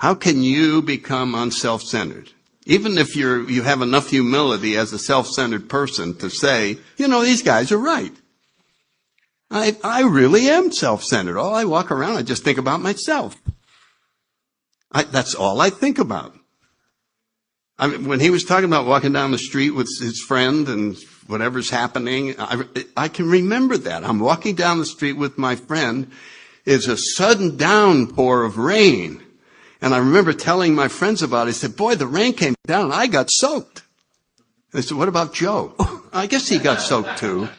How can you become unself-centered? Even if you have enough humility as a self-centered person to say, these guys are right. I really am self-centered. All I walk around, I just think about myself. That's all I think about. I mean, when he was talking about walking down the street with his friend and whatever's happening, I can remember that. I'm walking down the street with my friend. It's a sudden downpour of rain. And I remember telling my friends about it. I said, boy, the rain came down and I got soaked. They said, what about Joe? I guess he got soaked too.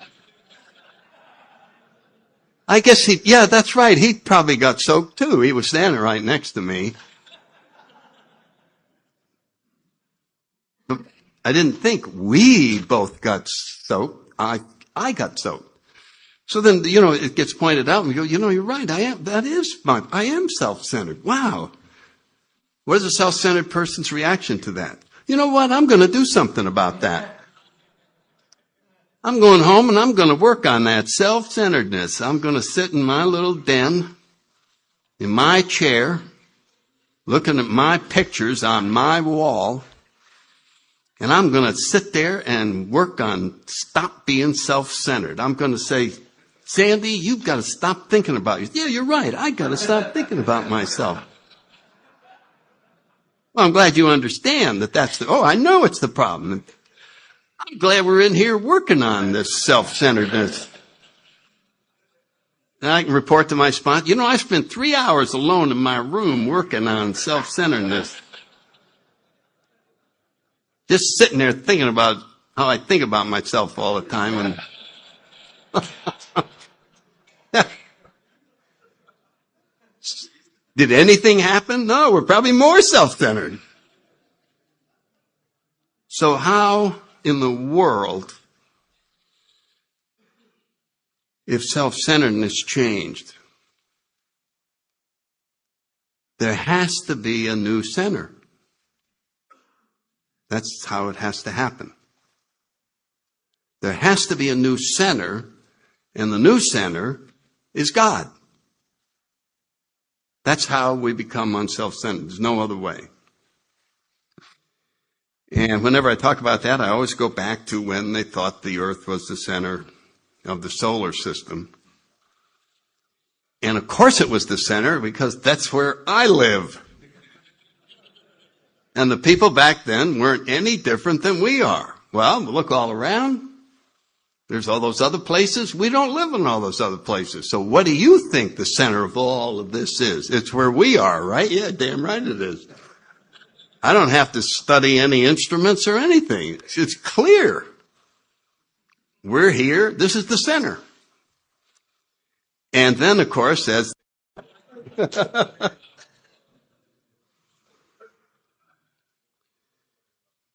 I guess yeah, that's right. He probably got soaked too. He was standing right next to me. But I didn't think we both got soaked. I got soaked. So then, it gets pointed out and we go, you're right. I am self-centered. Wow. What is a self-centered person's reaction to that? You know what? I'm going to do something about that. I'm going home and I'm going to work on that self-centeredness. I'm going to sit in my little den, in my chair, looking at my pictures on my wall, and I'm going to sit there and work on stop being self-centered. I'm going to say, Sandy, you've got to stop thinking about you. Yeah, you're right. I got to stop thinking about myself. Well, I'm glad you understand that I know it's the problem. I'm glad we're in here working on this self-centeredness. And I can report to my sponsor, I spent 3 hours alone in my room working on self-centeredness. Just sitting there thinking about how I think about myself all the time. And did anything happen? No, we're probably more self-centered. So how in the world, if self-centeredness changed? There has to be a new center. That's how it has to happen. There has to be a new center, and the new center is God. That's how we become unself-centered. There's no other way. And whenever I talk about that, I always go back to when they thought the earth was the center of the solar system. And of course it was the center because that's where I live. And the people back then weren't any different than we are. Well, look all around. There's all those other places. We don't live in all those other places. So what do you think the center of all of this is? It's where we are, right? Yeah, damn right it is. I don't have to study any instruments or anything. It's clear. We're here. This is the center. And then, of course, as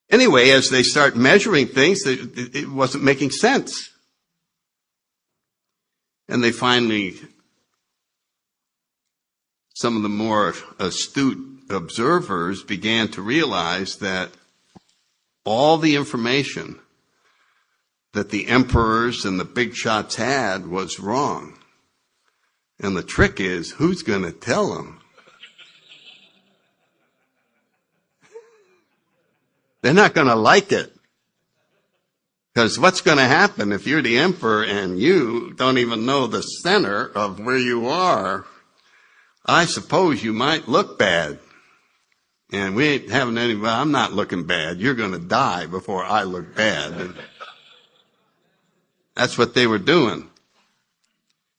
anyway, as they start measuring things, it wasn't making sense. And they finally, some of the more astute observers began to realize that all the information that the emperors and the big shots had was wrong. And the trick is, who's going to tell them? They're not going to like it. Because what's going to happen if you're the emperor and you don't even know the center of where you are? I suppose you might look bad. And we ain't having I'm not looking bad. You're going to die before I look bad. And that's what they were doing.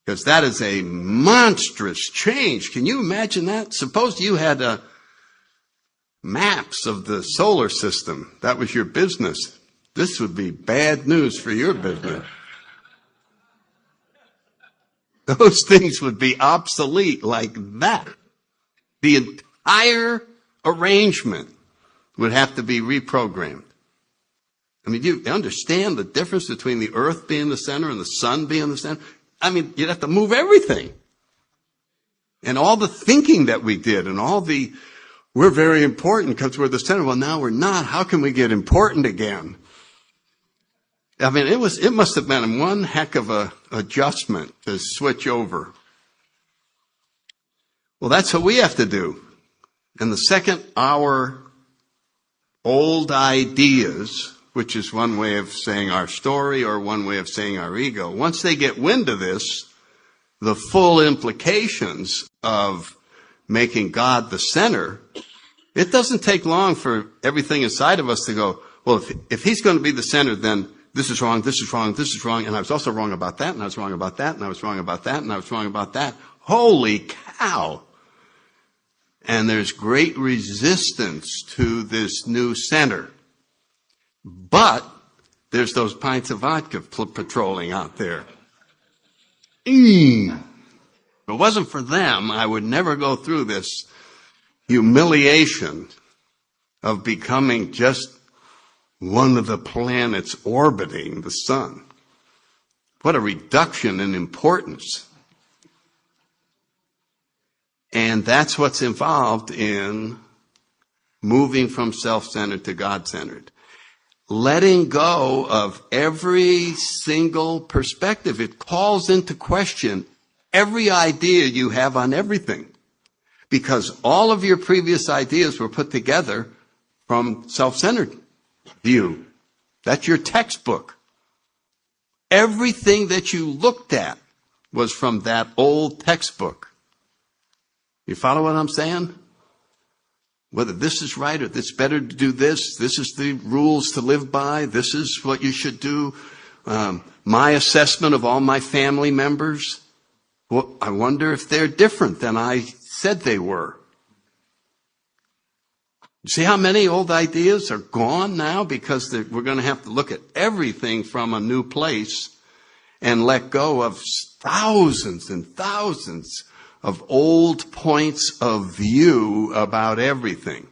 Because that is a monstrous change. Can you imagine that? Suppose you had maps of the solar system. That was your business. This would be bad news for your business. Those things would be obsolete like that. The entire arrangement would have to be reprogrammed. I mean, do you understand the difference between the earth being the center and the sun being the center? I mean, you'd have to move everything. And all the thinking that we did and we're very important because we're the center. Well, now we're not. How can we get important again? I mean, it must have been one heck of a adjustment to switch over. Well, that's what we have to do. And the second our old ideas, which is one way of saying our story or one way of saying our ego, once they get wind of this, the full implications of making God the center, it doesn't take long for everything inside of us to go, well, if he's going to be the center, then this is wrong, this is wrong, this is wrong, and I was also wrong about that, and I was wrong about that, and I was wrong about that, and I was wrong about that. Holy cow! And there's great resistance to this new center. But there's those pints of vodka patrolling out there. If it wasn't for them, I would never go through this humiliation of becoming just one of the planets orbiting the sun. What a reduction in importance. And that's what's involved in moving from self-centered to God-centered. Letting go of every single perspective. It calls into question every idea you have on everything. Because all of your previous ideas were put together from self-centered view. That's your textbook. Everything that you looked at was from that old textbook. You follow what I'm saying? Whether this is right or it's better to do this, this is the rules to live by, this is what you should do. My assessment of all my family members, well, I wonder if they're different than I said they were. See how many old ideas are gone now because we're going to have to look at everything from a new place and let go of thousands and thousands of old points of view about everything.